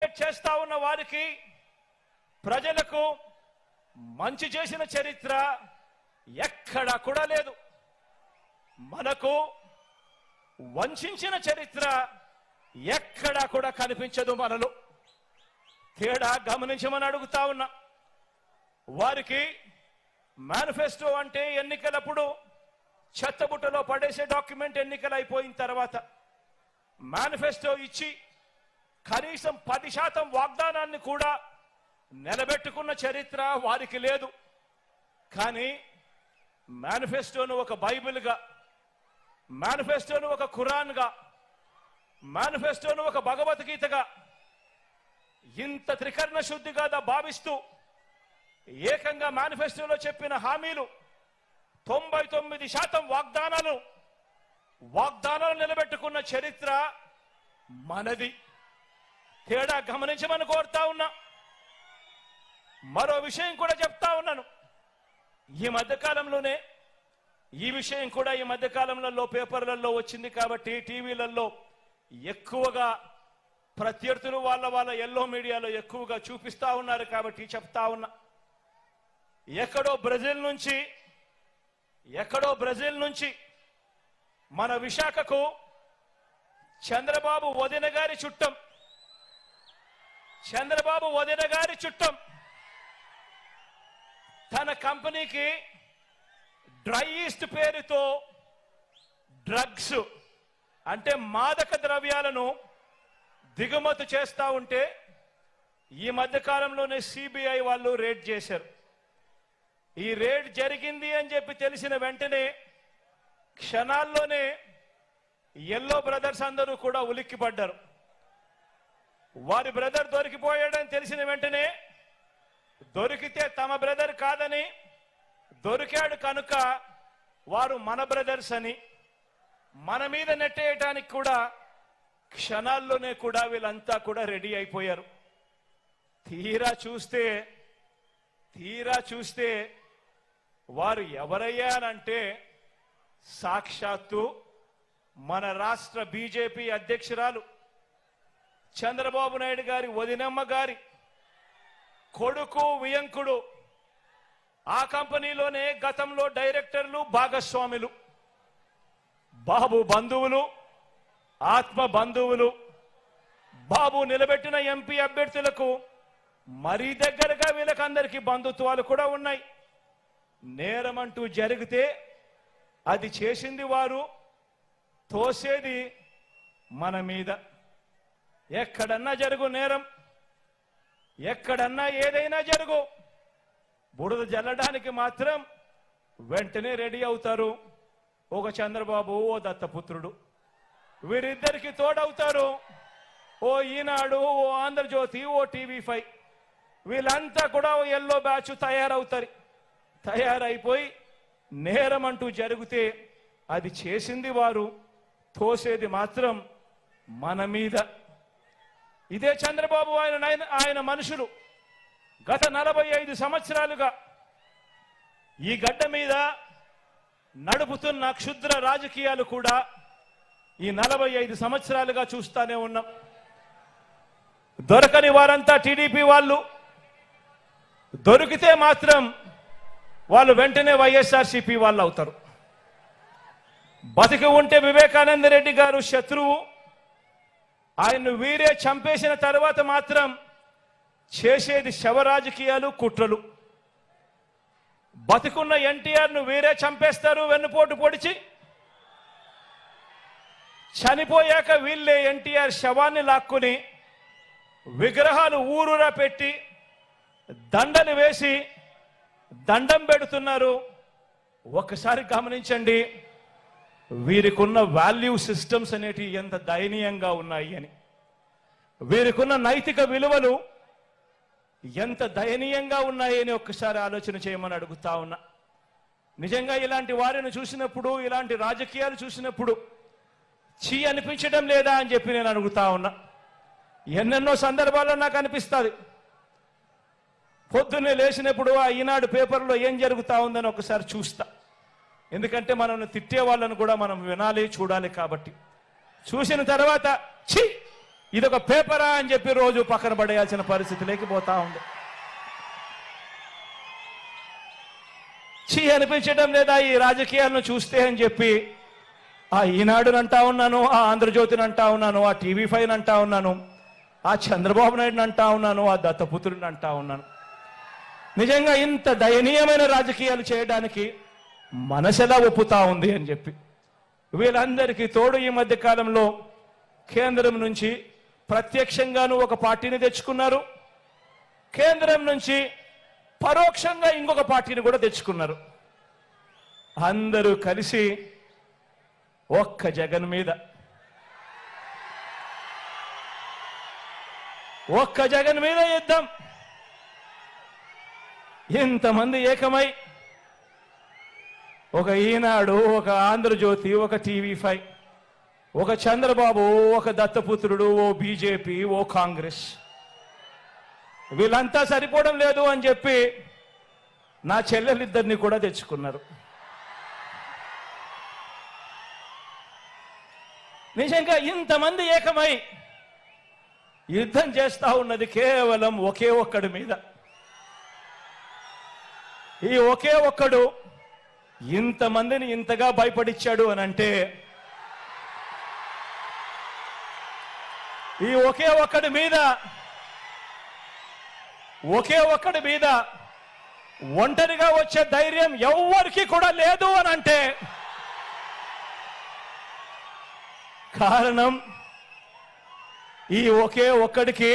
Target చేస్తా ఉన్న వారికి ప్రజలకు మంచి చేసిన చరిత్ర ఎక్కడా కూడా లేదు. మనకు వంచిన చరిత్ర ఎక్కడా కూడా కనిపించదు. మనలో తేడా గమనించమని అడుగుతా ఉన్నా. వారికి మేనిఫెస్టో అంటే ఎన్నికలప్పుడు చెత్తబుట్టలో పడేసే డాక్యుమెంట్. ఎన్నికలు అయిపోయిన తర్వాత మేనిఫెస్టో ఇచ్చి కనీసం 10% వాగ్దానాన్ని కూడా నిలబెట్టుకున్న చరిత్ర వారికి లేదు. కానీ మేనిఫెస్టోను ఒక బైబిల్గా, మేనిఫెస్టోను ఒక ఖురాన్గా, మేనిఫెస్టోను ఒక భగవద్గీతగా, ఇంత త్రికరణ శుద్ధిగా భావిస్తూ ఏకంగా మేనిఫెస్టోలో చెప్పిన హామీలు 99% వాగ్దానాలు నిలబెట్టుకున్న చరిత్ర మనది. తేడా గమనించమని కోరుతా ఉన్నా. మరో విషయం కూడా చెప్తా ఉన్నాను. ఈ మధ్యకాలంలోనే ఈ విషయం కూడా ఈ మధ్యకాలంలో పేపర్లలో వచ్చింది కాబట్టి టీవీలలో ఎక్కువగా ప్రత్యర్థులు వాళ్ళ ఎల్లో మీడియాలో ఎక్కువగా చూపిస్తా ఉన్నారు కాబట్టి చెప్తా ఉన్నా. ఎక్కడో బ్రెజిల్ నుంచి మన విశాఖకు చంద్రబాబు వదిన గారి చుట్టం తన కంపెనీకి డ్రై ఈస్ట్ పేరుతో డ్రగ్స్ అంటే మాదక ద్రవ్యాలను దిగుమతి చేస్తా ఉంటే ఈ మధ్యకాలంలోనే సిబిఐ వాళ్ళు రేడ్ చేశారు. ఈ రేడ్ జరిగింది అని చెప్పి తెలిసిన వెంటనే క్షణాల్లోనే ఎల్లో బ్రదర్స్ అందరూ కూడా ఉలిక్కిపడ్డారు. వారి బ్రదర్ దొరికిపోయాడని తెలిసిన వెంటనే దొరికితే తమ బ్రదర్ కాదని, దొరికాడు కనుక వారు మన బ్రదర్స్ అని మన మీద నెట్టేయటానికి కూడా క్షణాల్లోనే కూడా వీళ్ళంతా కూడా రెడీ అయిపోయారు. తీరా చూస్తే వారు ఎవరయ్యారంటే సాక్షాత్తు మన రాష్ట్ర బీజేపీ అధ్యక్షురాలు చంద్రబాబు నాయుడు గారి వదినమ్మ గారి కొడుకు వియంకుడు. ఆ కంపెనీలోనే గతంలో డైరెక్టర్లు భాగస్వాములు, బాబు బంధువులు, ఆత్మ బంధువులు. బాబు నిలబెట్టిన ఎంపీ అభ్యర్థులకు మరీ దగ్గరగా వీళ్ళకందరికీ బంధుత్వాలు కూడా ఉన్నాయి. నేరమంటూ జరిగితే అది చేసింది వారు, తోసేది మన మీద. ఎక్కడన్నా జరుగు నేరం, ఎక్కడన్నా ఏదైనా జరుగు, బురద జల్లడానికి మాత్రం వెంటనే రెడీ అవుతారు. ఒక చంద్రబాబు, ఓ దత్తపుత్రుడు, వీరిద్దరికి తోడవుతారు ఓ ఈనాడు, ఓ ఆంధ్రజ్యోతి, ఓ టీవీ5. వీళ్ళంతా కూడా ఓ ఎల్లో బ్యాచ్ తయారైపోయి నేరం అంటూ జరిగితే అది చేసింది వారు, తోసేది మాత్రం మన మీద. ఇదే చంద్రబాబు ఆయన మనుషులు గత 45 సంవత్సరాలుగా ఈ గడ్డ మీద నడుపుతున్న క్షుద్ర రాజకీయాలు కూడా ఈ 45 సంవత్సరాలుగా చూస్తానే ఉన్నాం. దొరకని వారంతా టీడీపీ వాళ్ళు, దొరికితే మాత్రం వాళ్ళు వెంటనే వైఎస్ఆర్సీపీ వాళ్ళు అవుతారు. బతికి ఉంటే వివేకానంద రెడ్డి గారు శత్రువు, ఆయన్ను వీరే చంపేసిన తర్వాత మాత్రం చేసేది శవ రాజకీయాలు, కుట్రలు. బతికున్న ఎన్టీఆర్ను వీరే చంపేస్తారు వెన్నుపోటు పొడిచి. చనిపోయాక వీళ్ళే ఎన్టీఆర్ శవాన్ని లాక్కుని విగ్రహాలు ఊరూరా పెట్టి దండలు వేసి దండం పెడుతున్నారు. ఒకసారి గమనించండి వీరికున్న వాల్యూ సిస్టమ్స్ అనేటివి ఎంత దయనీయంగా ఉన్నాయి అని, వీరికున్న నైతిక విలువలు ఎంత దయనీయంగా ఉన్నాయని ఒక్కసారి ఆలోచన చేయమని అడుగుతా ఉన్నా. నిజంగా ఇలాంటి వారిని చూసినప్పుడు, ఇలాంటి రాజకీయాలు చూసినప్పుడు చీ అనిపించడం లేదా అని చెప్పి నేను అడుగుతా ఉన్నా. ఎన్నెన్నో సందర్భాల్లో నాకు అనిపిస్తుంది. పొద్దున్నే లేచినప్పుడు ఆ ఈనాడు పేపర్లో ఏం జరుగుతా ఉందని ఒకసారి చూస్తా. ఎందుకంటే మనల్ని తిట్టే వాళ్ళను కూడా మనం వినాలి, చూడాలి. కాబట్టి చూసిన తర్వాత ఛీ ఇదొక పేపరా అని చెప్పి రోజు పక్కన పడేయాల్సిన పరిస్థితి లేకపోతా ఉంది. అనిపించడం లేదా ఈ రాజకీయాలను చూస్తే అని చెప్పి ఆ ఈనాడుని అంటా ఉన్నాను, ఆ ఆంధ్రజ్యోతిని అంటా ఉన్నాను, ఆ TV5 అంటా ఉన్నాను, ఆ చంద్రబాబు నాయుడుని అంటా ఉన్నాను, ఆ దత్తపుత్రుడిని అంటా ఉన్నాను. నిజంగా ఇంత దయనీయమైన రాజకీయాలు చేయడానికి మనసెలా ఒప్పుతా ఉంది అని చెప్పి. వీళ్ళందరికీ తోడు ఈ మధ్య కాలంలో కేంద్రం నుంచి ప్రత్యక్షంగాను ఒక పార్టీని తెచ్చుకున్నారు, కేంద్రం నుంచి పరోక్షంగా ఇంకొక పార్టీని కూడా తెచ్చుకున్నారు. అందరూ కలిసి ఒక్క జగన్ మీద యుద్ధం. ఇంతమంది ఏకమై ఒక ఈనాడు, ఒక ఆంధ్రజ్యోతి, ఒక TV5, ఒక చంద్రబాబు, ఒక దత్తపుత్రుడు, ఓ బీజేపీ, ఓ కాంగ్రెస్, వీళ్ళంతా సరిపోవడం లేదు అని చెప్పి నా చెల్లెలిద్దరిని కూడా తెచ్చుకున్నారు. నిజంగా ఇంతమంది ఏకమై యుద్ధం చేస్తా ఉన్నది కేవలం ఒకే ఒక్కడి మీద. ఈ ఒకే ఒక్కడు ఇంతమందిని ఇంతగా భయపడిచ్చాడు అని అంటే ఈ ఒకే ఒక్కడి మీద ఒంటరిగా వచ్చే ధైర్యం ఎవ్వరికి కూడా లేదు అని అంటే కారణం ఈ ఒకే ఒక్కడికి